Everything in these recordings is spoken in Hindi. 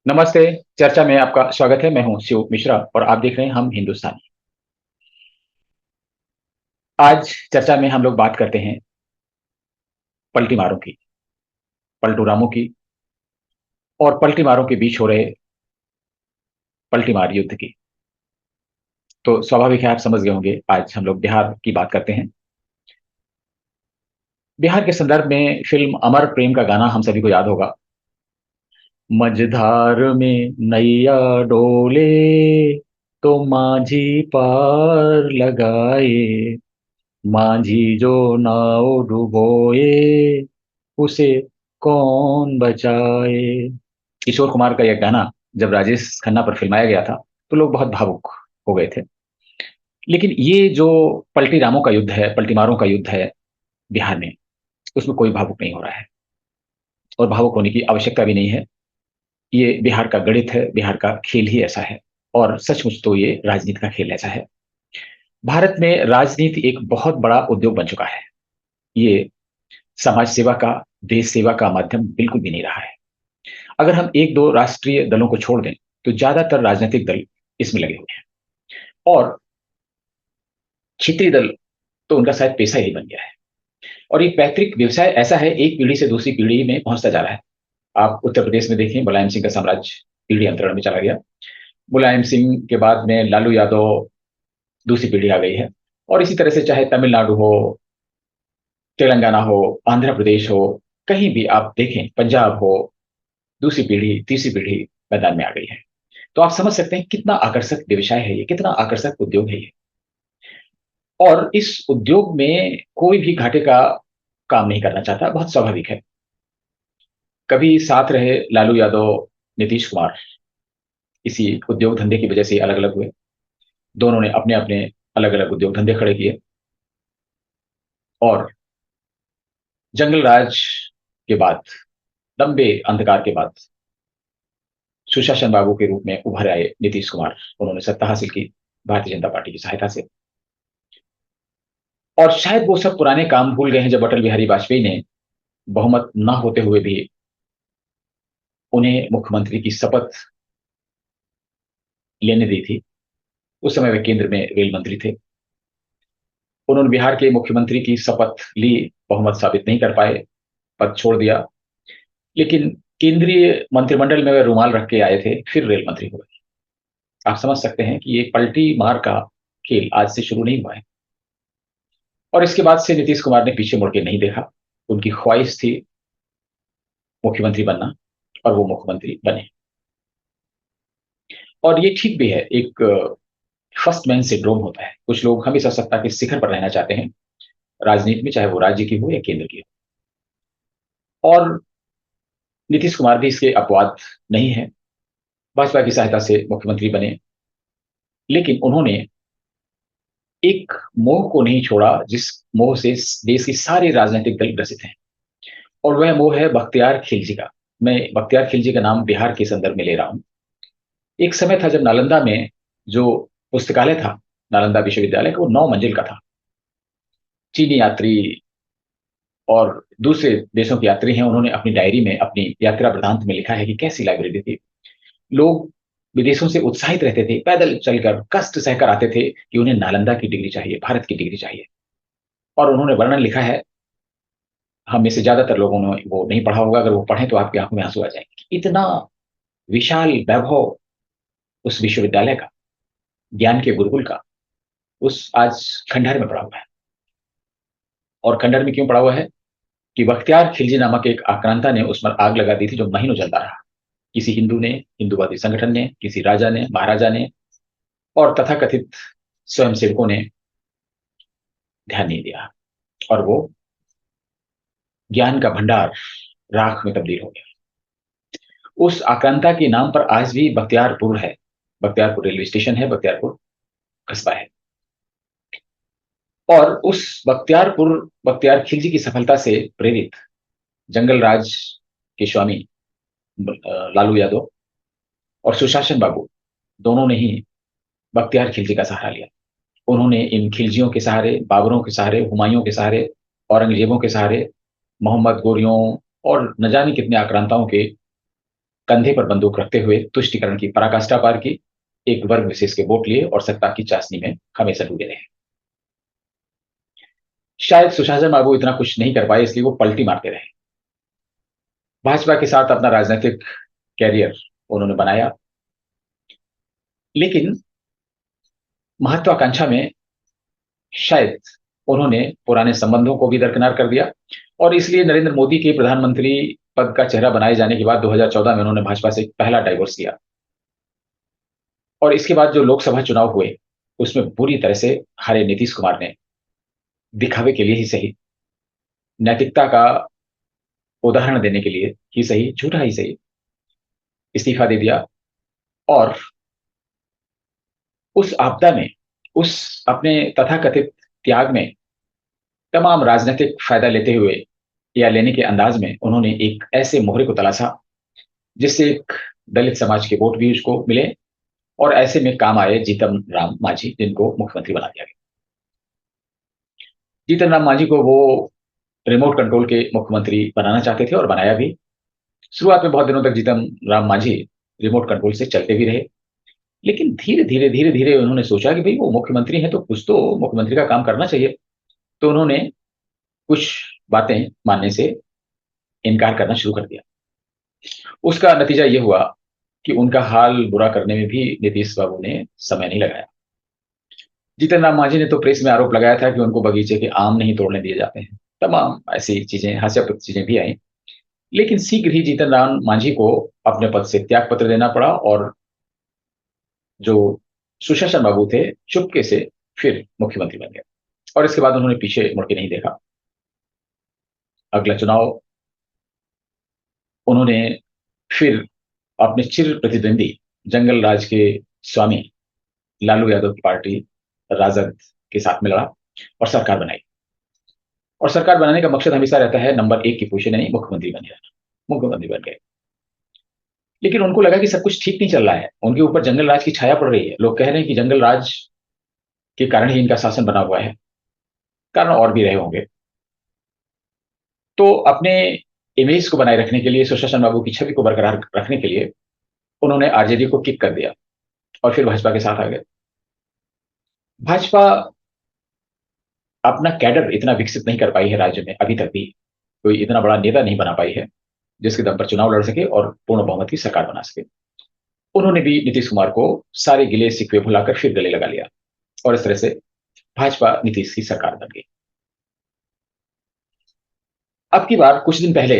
नमस्ते। चर्चा में आपका स्वागत है। मैं हूं शिव मिश्रा और आप देख रहे हैं हम हिंदुस्तानी। आज चर्चा में हम लोग बात करते हैं पलटी मारों की, पलटू रामों की और पलटी मारों के बीच हो रहे पलटी मार युद्ध की। तो स्वाभाविक है, आप समझ गए होंगे आज हम लोग बिहार की बात करते हैं। बिहार के संदर्भ में फिल्म अमर प्रेम का गाना हम सभी को याद होगा। मझधार में नैया डोले तो माझी पार लगाए, माझी जो नाव डुबोए उसे कौन बचाए। किशोर कुमार का यह गाना जब राजेश खन्ना पर फिल्माया गया था तो लोग बहुत भावुक हो गए थे। लेकिन ये जो पलटी रामों का युद्ध है, पलटी मारों का युद्ध है बिहार में, उसमें कोई भावुक नहीं हो रहा है और भावुक होने की आवश्यकता भी नहीं है। ये बिहार का गणित है, बिहार का खेल ही ऐसा है और सचमुच तो ये राजनीति का खेल ऐसा है। भारत में राजनीति एक बहुत बड़ा उद्योग बन चुका है। ये समाज सेवा का, देश सेवा का माध्यम बिल्कुल भी नहीं रहा है। अगर हम एक दो राष्ट्रीय दलों को छोड़ दें तो ज्यादातर राजनीतिक दल इसमें लगे हुए हैं और क्षेत्रीय दल तो उनका शायद पेशा ही बन गया है। और ये पैतृक व्यवसाय ऐसा है, एक पीढ़ी से दूसरी पीढ़ी में पहुंचता जा रहा है। आप उत्तर प्रदेश में देखें, मुलायम सिंह का साम्राज्य पीढ़ी अंतरण में चला गया। मुलायम सिंह के बाद में लालू यादव, दूसरी पीढ़ी आ गई है। और इसी तरह से चाहे तमिलनाडु हो, तेलंगाना हो, आंध्र प्रदेश हो, कहीं भी आप देखें, पंजाब हो, दूसरी पीढ़ी तीसरी पीढ़ी मैदान में आ गई है। तो आप समझ सकते हैं कितना आकर्षक व्यवसाय है ये, कितना आकर्षक उद्योग है ये। और इस उद्योग में कोई भी घाटे का काम नहीं करना चाहता, बहुत स्वाभाविक है। कभी साथ रहे लालू यादव, नीतीश कुमार, इसी उद्योग धंधे की वजह से अलग अलग हुए। दोनों ने अपने अपने अलग अलग उद्योग धंधे खड़े किए और जंगल राज के बाद, लंबे अंधकार के बाद सुशासन बाबू के रूप में उभर आए नीतीश कुमार। उन्होंने सत्ता हासिल की भारतीय जनता पार्टी की सहायता से। और शायद वो सब पुराने काम भूल गए हैं जब अटल बिहारी वाजपेयी ने बहुमत न होते हुए भी उन्हें मुख्यमंत्री की शपथ लेने दी थी। उस समय वे केंद्र में रेल मंत्री थे। उन्होंने बिहार के मुख्यमंत्री की शपथ ली, बहुमत साबित नहीं कर पाए, पद छोड़ दिया। लेकिन केंद्रीय मंत्रिमंडल में वे रुमाल रख के आए थे, फिर रेल मंत्री हो गए। आप समझ सकते हैं कि ये पलटी मार का खेल आज से शुरू नहीं हुआ है। और इसके बाद से नीतीश कुमार ने पीछे मुड़ के नहीं देखा। उनकी ख्वाहिश थी मुख्यमंत्री बनना और वो मुख्यमंत्री बने। और ये ठीक भी है, एक फर्स्ट मैन सिंड्रोम होता है। कुछ लोग हमेशा सत्ता के शिखर पर रहना चाहते हैं राजनीति में, चाहे वो राज्य की हो या केंद्र की हो। और नीतीश कुमार भी इसके अपवाद नहीं है। भाजपा की सहायता से मुख्यमंत्री बने, लेकिन उन्होंने एक मोह को नहीं छोड़ा जिस मोह से देश के सारे राजनीतिक दल ग्रसित हैं। और वह मोह है बख्तियार खिलजी का। मैं बख्तियार खिलजी का नाम बिहार के संदर्भ में ले रहा हूं। एक समय था जब नालंदा में जो पुस्तकालय था, नालंदा विश्वविद्यालय का, वो 9 मंजिल का था। चीनी यात्री और दूसरे देशों के यात्री हैं, उन्होंने अपनी डायरी में, अपनी यात्रा वृतांत में लिखा है कि कैसी लाइब्रेरी थी। लोग विदेशों से उत्साहित रहते थे, पैदल चलकर कष्ट सहकर आते थे कि उन्हें नालंदा की डिग्री चाहिए, भारत की डिग्री चाहिए। और उन्होंने वर्णन लिखा है, हम में से ज्यादातर लोगों ने वो नहीं पढ़ा होगा, अगर वो पढ़ें तो आपकी आंखों में आंसू आ जाएंगे। इतना विशाल वैभव उस विश्वविद्यालय का, ज्ञान के गुरुकुल का, उस आज खंडहर में पड़ा हुआ है। और खंडहर में क्यों पड़ा हुआ है कि बख्तियार खिलजी नामक एक आक्रांता ने उस पर आग लगा दी थी, जो महीनों जलता रहा। किसी हिंदू ने, हिंदूवादी संगठन ने, किसी राजा ने, महाराजा ने और तथाकथित स्वयंसेवकों ने ध्यान नहीं दिया और वो ज्ञान का भंडार राख में तब्दील हो गया। उस आक्रांता के नाम पर आज भी बख्तियारपुर है। बख्तियारपुर रेलवे स्टेशन है, बख्तियारपुर कस्बा है। और उस बख्तियार खिलजी की सफलता से प्रेरित जंगल राज के स्वामी लालू यादव और सुशासन बाबू, दोनों ने ही बख्तियार खिलजी का सहारा लिया। उन्होंने इन खिलजियों के सहारे, बाबरों के सहारे, हुमायूं के सहारे, औरंगजेबों के सहारे, मोहम्मद गोरियों और न जाने कितने आक्रांताओं के कंधे पर बंदूक रखते हुए तुष्टीकरण की पराकाष्ठा पार की, एक वर्ग विशेष के वोट लिए और सत्ता की चाशनी में हमेशा डूबे रहे। शायद सुशासन बाबू इतना कुछ नहीं कर पाए, इसलिए वो पलटी मारते रहे। भाजपा के साथ अपना राजनीतिक कैरियर उन्होंने बनाया, लेकिन महत्वाकांक्षा में शायद उन्होंने पुराने संबंधों को भी दरकिनार कर दिया, और इसलिए नरेंद्र मोदी के प्रधानमंत्री पद का चेहरा बनाए जाने के बाद 2014 में उन्होंने भाजपा से पहला डाइवोर्स किया। और इसके बाद जो लोकसभा चुनाव हुए उसमें बुरी तरह से हारे नीतीश कुमार ने दिखावे के लिए ही सही, नैतिकता का उदाहरण देने के लिए ही सही, झूठा ही सही, इस्तीफा दे दिया। और उस आपदा में, उस अपने तथाकथित त्याग में तमाम राजनीतिक फायदा लेते हुए या लेने के अंदाज में उन्होंने एक ऐसे मोहरे को तलाशा जिससे एक दलित समाज के वोट भी उसको मिले, और ऐसे में काम आए जीतन राम मांझी, जिनको मुख्यमंत्री बना दिया गया। जीतन राम मांझी को वो रिमोट कंट्रोल के मुख्यमंत्री बनाना चाहते थे और बनाया भी। शुरुआत में बहुत दिनों तक जीतन राम मांझी रिमोट कंट्रोल से चलते भी रहे, लेकिन धीरे धीरे उन्होंने सोचा कि भाई वो मुख्यमंत्री हैं तो कुछ तो मुख्यमंत्री का काम करना चाहिए। तो उन्होंने कुछ बातें मानने से इनकार करना शुरू कर दिया। उसका नतीजा ये हुआ कि उनका हाल बुरा करने में भी नीतीश बाबू ने समय नहीं लगाया। जीतन राम मांझी ने तो प्रेस में आरोप लगाया था कि उनको बगीचे के आम नहीं तोड़ने दिए जाते हैं, तमाम ऐसी चीजें, हास्यास्पद चीजें भी आई। लेकिन शीघ्र ही जीतन राम मांझी को अपने पद से त्याग पत्र देना पड़ा, और जो सुशासन बाबू थे चुपके से फिर मुख्यमंत्री बन गए, और इसके बाद उन्होंने पीछे मुड़ के नहीं देखा। अगला चुनाव उन्होंने फिर अपने चिर प्रतिद्वंदी जंगल राज के स्वामी लालू यादव की पार्टी राजद के साथ में लड़ा और सरकार बनाई। और सरकार बनाने का मकसद हमेशा रहता है नंबर एक की पोजीशन, यानी मुख्यमंत्री बन जाना। मुख्यमंत्री बन गए, लेकिन उनको लगा कि सब कुछ ठीक नहीं चल रहा है, उनके ऊपर जंगल राज की छाया पड़ रही है। लोग कह रहे हैं कि जंगल राज के कारण ही इनका शासन बना हुआ है, कारण और भी रहे होंगे। तो अपने इमेज को बनाए रखने के लिए, सुशासन बाबू की छवि को बरकरार रखने के लिए उन्होंने आरजेडी को किक कर दिया और फिर भाजपा के साथ आ गए। भाजपा अपना कैडर इतना विकसित नहीं कर पाई है राज्य में, अभी तक भी कोई इतना बड़ा नेता नहीं बना पाई है जिसके दम पर चुनाव लड़ सके और पूर्ण बहुमत की सरकार बना सके। उन्होंने भी नीतीश कुमार को सारे गिले शिकवे भुलाकर फिर गले लगा लिया, और इस तरह से भाजपा नीतीश की सरकार बन गई। अब की बार कुछ दिन पहले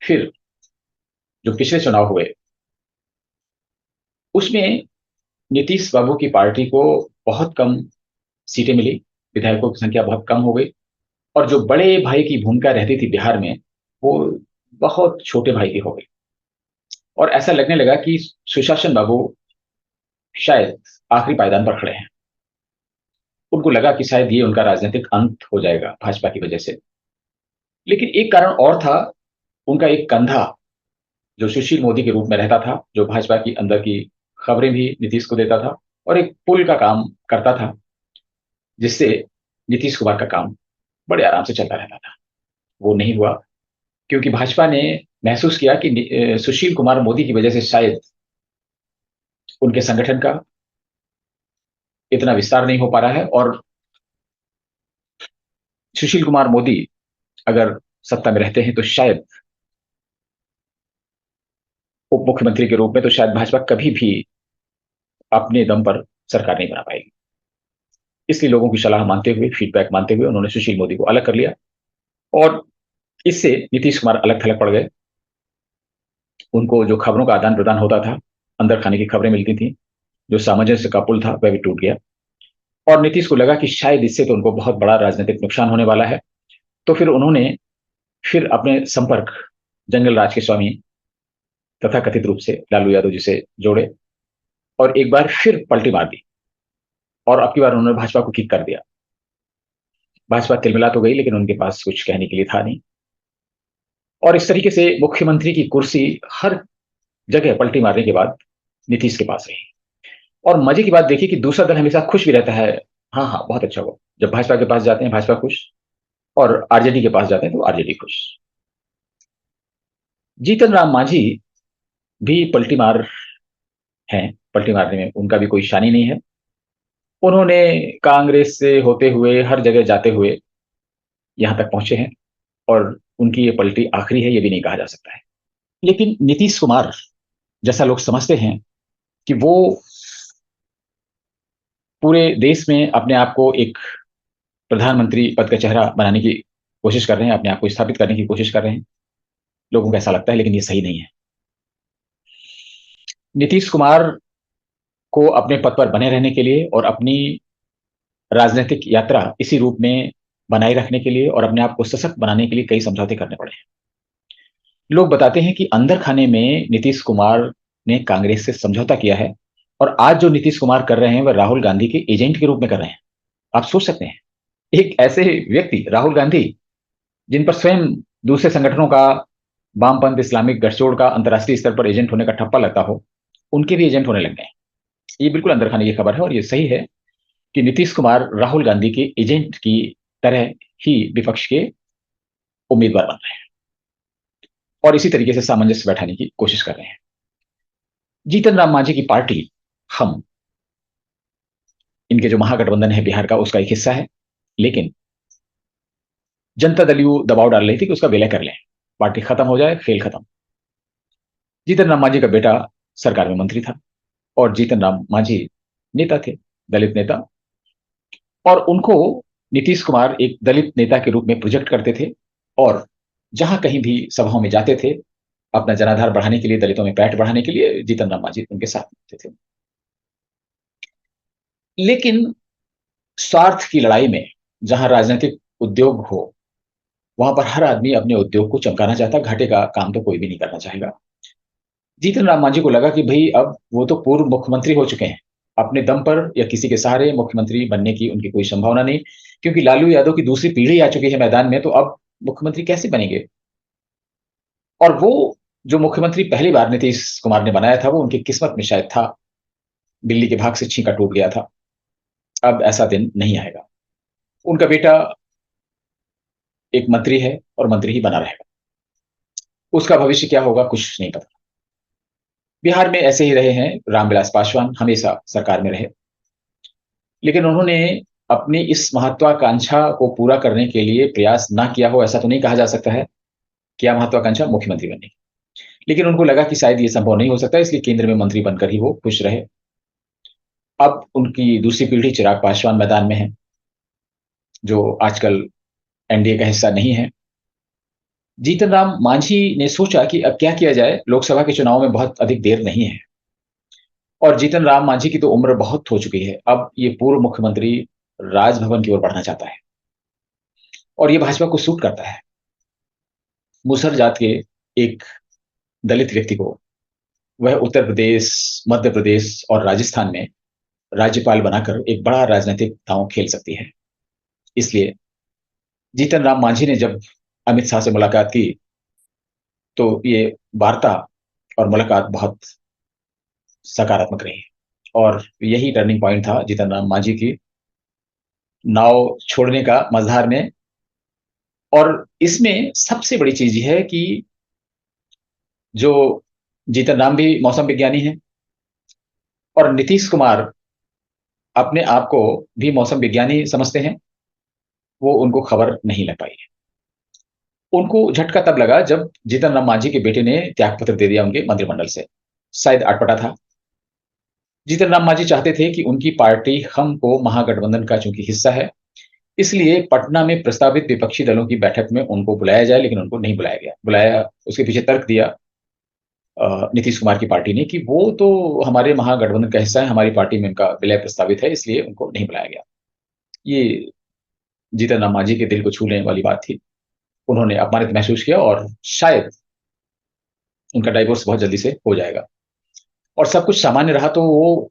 फिर जो पिछले चुनाव हुए उसमें नीतीश बाबू की पार्टी को बहुत कम सीटें मिली, विधायकों की संख्या बहुत कम हो गई, और जो बड़े भाई की भूमिका रहती थी बिहार में वो बहुत छोटे भाई की हो गई। और ऐसा लगने लगा कि सुशासन बाबू शायद आखिरी पायदान पर खड़े हैं। उनको लगा कि शायद ये उनका राजनीतिक अंत हो जाएगा भाजपा की वजह से। लेकिन एक कारण और था, उनका एक कंधा जो सुशील मोदी के रूप में रहता था, जो भाजपा की अंदर की खबरें भी नीतीश को देता था और एक पुल का काम करता था, जिससे नीतीश कुमार का काम बड़े आराम से चलता रहता था। वो नहीं हुआ, क्योंकि भाजपा ने महसूस किया कि सुशील कुमार मोदी की वजह से शायद उनके संगठन का इतना विस्तार नहीं हो पा रहा है, और सुशील कुमार मोदी अगर सत्ता में रहते हैं तो शायद उप मुख्यमंत्री के रूप में तो शायद भाजपा कभी भी अपने दम पर सरकार नहीं बना पाएगी। इसलिए लोगों की सलाह मानते हुए, फीडबैक मानते हुए उन्होंने सुशील मोदी को अलग कर लिया, और इससे नीतीश कुमार अलग थलग पड़ गए। उनको जो खबरों का आदान प्रदान होता था, अंदर खाने की खबरें मिलती थी, जो सामंजस्य का पुल था वह भी टूट गया। और नीतीश को लगा कि शायद इससे तो उनको बहुत बड़ा राजनीतिक नुकसान होने वाला है। तो फिर उन्होंने फिर अपने संपर्क जंगल राज के स्वामी तथा कथित रूप से लालू यादव जी से जोड़े, और एक बार फिर पलटी मार दी, और अब की बार उन्होंने भाजपा को किक कर दिया। भाजपा तिलमिला तो गई, लेकिन उनके पास कुछ कहने के लिए था नहीं, और इस तरीके से मुख्यमंत्री की कुर्सी हर जगह पलटी मारने के बाद नीतीश के पास रही। और मजे की बात देखिए कि दूसरा दल हमेशा खुश भी रहता है। हाँ हाँ, बहुत अच्छा हुआ, जब भाजपा के पास जाते हैं भाजपा खुश, और आरजेडी के पास जाते हैं तो आरजेडी खुश। जीतन राम मांझी भी पलटी मार हैं, पलटी मारने में उनका भी कोई शानी नहीं है। उन्होंने कांग्रेस से होते हुए हर जगह जाते हुए यहां तक पहुंचे हैं, और उनकी ये पलटी आखिरी है, ये भी नहीं कहा जा सकता है। लेकिन नीतीश कुमार जैसा लोग समझते हैं कि वो पूरे देश में अपने आप को एक प्रधानमंत्री पद का चेहरा बनाने की कोशिश कर रहे हैं, अपने आप को स्थापित करने की कोशिश कर रहे हैं, लोगों को ऐसा लगता है, लेकिन ये सही नहीं है। नीतीश कुमार को अपने पद पर बने रहने के लिए और अपनी राजनीतिक यात्रा इसी रूप में बनाए रखने के लिए और अपने आप को सशक्त बनाने के लिए कई समझौते करने पड़े हैं। लोग बताते हैं कि अंदर खाने में नीतीश कुमार ने कांग्रेस से समझौता किया है, और आज जो नीतीश कुमार कर रहे हैं वह राहुल गांधी के एजेंट के रूप में कर रहे हैं। आप सोच सकते हैं, एक ऐसे व्यक्ति राहुल गांधी, जिन पर स्वयं दूसरे संगठनों का, वामपंथ इस्लामिक गठजोड़ का अंतर्राष्ट्रीय स्तर पर एजेंट होने का ठप्पा लगता हो, उनके भी एजेंट होने लग गए। ये बिल्कुल अंदर खाने की खबर है, और ये सही है कि नीतीश कुमार राहुल गांधी के एजेंट की तरह ही विपक्ष के उम्मीदवार बन रहे हैं और इसी तरीके से सामंजस्य बैठाने की कोशिश कर रहे हैं। जीतन राम मांझी की पार्टी हम, इनके जो महागठबंधन है बिहार का, उसका एक हिस्सा है। लेकिन जनता दल यू दबाव डाल रही थी कि उसका विलय कर लें, पार्टी खत्म हो जाए, खेल खत्म। जीतन राम मांझी का बेटा सरकार में मंत्री था, और जीतन राम मांझी नेता थे, दलित नेता, और उनको नीतीश कुमार एक दलित नेता के रूप में प्रोजेक्ट करते थे, और जहां कहीं भी सभाओं में जाते थे, अपना जनाधार बढ़ाने के लिए, दलितों में पैठ बढ़ाने के लिए जीतन राम मांझी उनके साथ होते थे। लेकिन स्वार्थ की लड़ाई में जहां राजनीतिक उद्योग हो, वहां पर हर आदमी अपने उद्योग को चमकाना चाहता, घाटे का काम तो कोई भी नहीं करना चाहेगा। जीतन राम मांझी को लगा कि भाई अब वो तो पूर्व मुख्यमंत्री हो चुके हैं, अपने दम पर या किसी के सहारे मुख्यमंत्री बनने की उनकी कोई संभावना नहीं, क्योंकि लालू यादव की दूसरी पीढ़ी आ चुकी है मैदान में, तो अब मुख्यमंत्री कैसे बनेंगे। और वो जो मुख्यमंत्री पहली बार नीतीश कुमार ने बनाया था, वो उनकी किस्मत में शायद था, बिल्ली के भाग से छींका टूट गया था। अब ऐसा दिन नहीं आएगा। उनका बेटा एक मंत्री है और मंत्री ही बना रहेगा, उसका भविष्य क्या होगा कुछ नहीं पता। बिहार में ऐसे ही रहे हैं रामविलास पासवान, हमेशा सरकार में रहे, लेकिन उन्होंने अपनी इस महत्वाकांक्षा को पूरा करने के लिए प्रयास ना किया हो, ऐसा तो नहीं कहा जा सकता है। क्या महत्वाकांक्षा? मुख्यमंत्री बनने की। लेकिन उनको लगा कि शायद ये संभव नहीं हो सकता, इसलिए केंद्र में मंत्री बनकर ही वो खुश रहे। अब उनकी दूसरी पीढ़ी चिराग पासवान मैदान में है, जो आजकल एनडीए का हिस्सा नहीं है। जीतन राम मांझी ने सोचा कि अब क्या किया जाए, लोकसभा के चुनाव में बहुत अधिक देर नहीं है, और जीतन राम मांझी की तो उम्र बहुत हो चुकी है। अब ये पूर्व मुख्यमंत्री राजभवन की ओर बढ़ना चाहता है, और ये भाजपा को सूट करता है। मुसहर जात के एक दलित व्यक्ति को वह उत्तर प्रदेश, मध्य प्रदेश और राजस्थान में राज्यपाल बनाकर एक बड़ा राजनीतिक दांव खेल सकती है। इसलिए जीतन राम मांझी ने जब अमित शाह से मुलाकात की, तो ये वार्ता और मुलाकात बहुत सकारात्मक रही, और यही टर्निंग पॉइंट था जीतन राम मांझी की नाव छोड़ने का मझधार में। और इसमें सबसे बड़ी चीज यह है कि जो जीतन राम भी मौसम विज्ञानी है, और नीतीश कुमार अपने आप को भी मौसम विज्ञानी समझते हैं, वो उनको खबर नहीं लग पाई। उनको झटका तब लगा जब जीतन राम मांझी के बेटे ने त्यागपत्र दे दिया उनके मंत्रिमंडल से, शायद अटपटा था। जीतन राम मांझी चाहते थे कि उनकी पार्टी हम को महागठबंधन का चूंकि हिस्सा है, इसलिए पटना में प्रस्तावित विपक्षी दलों की बैठक में उनको बुलाया जाए, लेकिन उनको नहीं बुलाया गया। बुलाया, उसके पीछे तर्क दिया नीतीश कुमार की पार्टी ने कि वो तो हमारे महागठबंधन का हिस्सा है, हमारी पार्टी में उनका विलय प्रस्तावित है, इसलिए उनको नहीं बुलाया गया। ये जीतन राम मांझी के दिल को छूने वाली बात थी। उन्होंने अपमानित महसूस किया, और शायद उनका डाइवोर्स बहुत जल्दी से हो जाएगा, और सब कुछ सामान्य रहा तो वो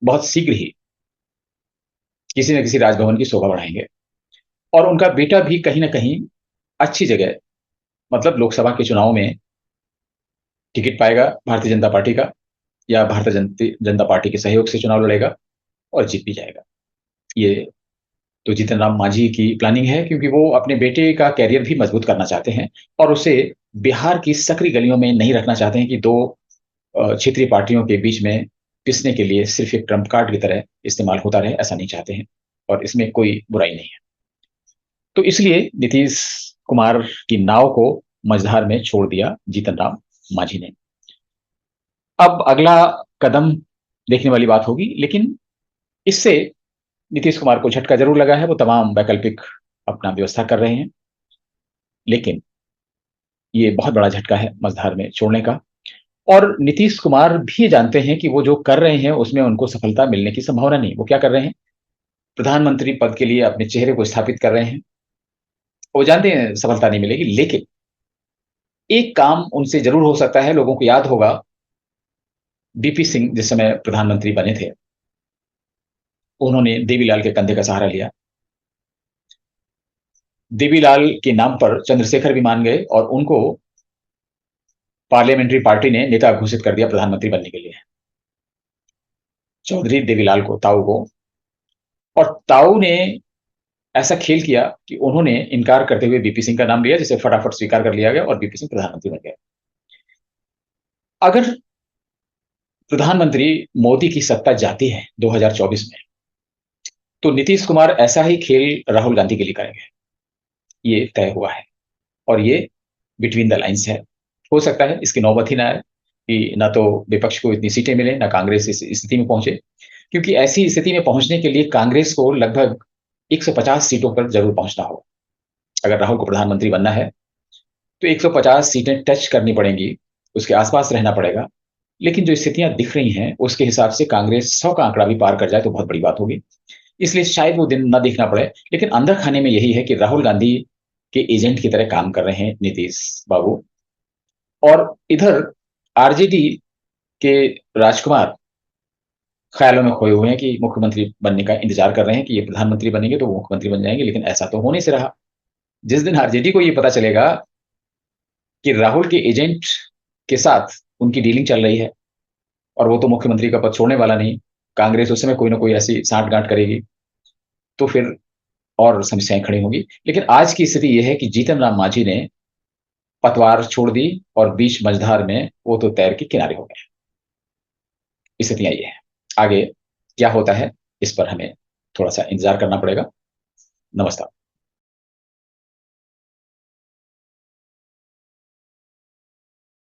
बहुत शीघ्र ही किसी न किसी राजभवन की शोभा बढ़ाएंगे। और उनका बेटा भी कहीं ना कहीं अच्छी जगह, मतलब लोकसभा के चुनाव में टिकट पाएगा भारतीय जनता पार्टी का, या भारतीय जनता पार्टी के सहयोग से चुनाव लड़ेगा और जीत भी जाएगा। ये तो जीतन राम मांझी की प्लानिंग है, क्योंकि वो अपने बेटे का कैरियर भी मजबूत करना चाहते हैं, और उसे बिहार की सकरी गलियों में नहीं रखना चाहते हैं कि दो क्षेत्रीय पार्टियों के बीच में पिसने के लिए सिर्फ एक ट्रम्प कार्ड की तरह इस्तेमाल होता रहे, ऐसा नहीं चाहते हैं और इसमें कोई बुराई नहीं है। तो इसलिए नीतीश कुमार की नाव को मझधार में छोड़ दिया जीतन राम मांझी ने। अब अगला कदम देखने वाली बात होगी, लेकिन इससे नीतीश कुमार को झटका जरूर लगा है। वो तमाम वैकल्पिक अपना व्यवस्था कर रहे हैं, लेकिन ये बहुत बड़ा झटका है मझधार में छोड़ने का। और नीतीश कुमार भी जानते हैं कि वो जो कर रहे हैं उसमें उनको सफलता मिलने की संभावना नहीं। वो क्या कर रहे हैं, प्रधानमंत्री पद के लिए अपने चेहरे को स्थापित कर रहे हैं। वो जानते हैं सफलता नहीं मिलेगी, लेकिन एक काम उनसे जरूर हो सकता है। लोगों को याद होगा बीपी सिंह जिस समय प्रधानमंत्री बने थे, उन्होंने देवीलाल के कंधे का सहारा लिया। देवीलाल के नाम पर चंद्रशेखर भी मान गए और उनको पार्लियामेंट्री पार्टी ने नेता घोषित कर दिया प्रधानमंत्री बनने के लिए, चौधरी देवीलाल को, ताऊ को। और ताऊ ने ऐसा खेल किया कि उन्होंने इनकार करते हुए बीपी सिंह का नाम लिया, जिसे फटाफट स्वीकार कर लिया गया और बीपी सिंह प्रधानमंत्री बन गए। अगर प्रधानमंत्री मोदी की सत्ता जाती है 2024 में, तो नीतीश कुमार ऐसा ही खेल राहुल गांधी के लिए करेंगे, ये तय हुआ है। और ये बिटवीन द लाइन्स है। हो सकता है इसकी नौबत ही ना आए कि ना तो विपक्ष को इतनी सीटें मिले, ना कांग्रेस इस स्थिति में पहुंचे, क्योंकि ऐसी स्थिति में पहुंचने के लिए कांग्रेस को लगभग 150 सीटों पर जरूर पहुंचना होगा। अगर राहुल को प्रधानमंत्री बनना है तो 150 सीटें टच करनी पड़ेंगी, उसके आसपास रहना पड़ेगा। लेकिन जो स्थितियां दिख रही हैं उसके हिसाब से कांग्रेस 100 का आंकड़ा भी पार कर जाए तो बहुत बड़ी बात होगी। इसलिए शायद वो दिन ना देखना पड़े। लेकिन अंदर खाने में यही है कि राहुल गांधी के एजेंट की तरह काम कर रहे हैं नीतीश बाबू। और इधर आरजेडी के राजकुमार ख्यालों में खोए हुए हैं कि मुख्यमंत्री बनने का इंतजार कर रहे हैं कि ये प्रधानमंत्री बनेंगे तो वो मुख्यमंत्री बन जाएंगे, लेकिन ऐसा तो होने से रहा। जिस दिन आरजेडी को ये पता चलेगा कि राहुल के एजेंट के साथ उनकी डीलिंग चल रही है और वो तो मुख्यमंत्री का पद छोड़ने वाला नहीं, कांग्रेस उस समय कोई ना कोई ऐसी सांठ-गांठ करेगी, तो फिर और समस्याएं खड़ी होंगी। लेकिन आज की स्थिति यह है कि जीतन राम मांझी ने पतवार छोड़ दी और बीच मझधार में वो तो तैर के किनारे हो गए। स्थितियां ये है। आगे क्या होता है इस पर हमें थोड़ा सा इंतजार करना पड़ेगा। नमस्कार।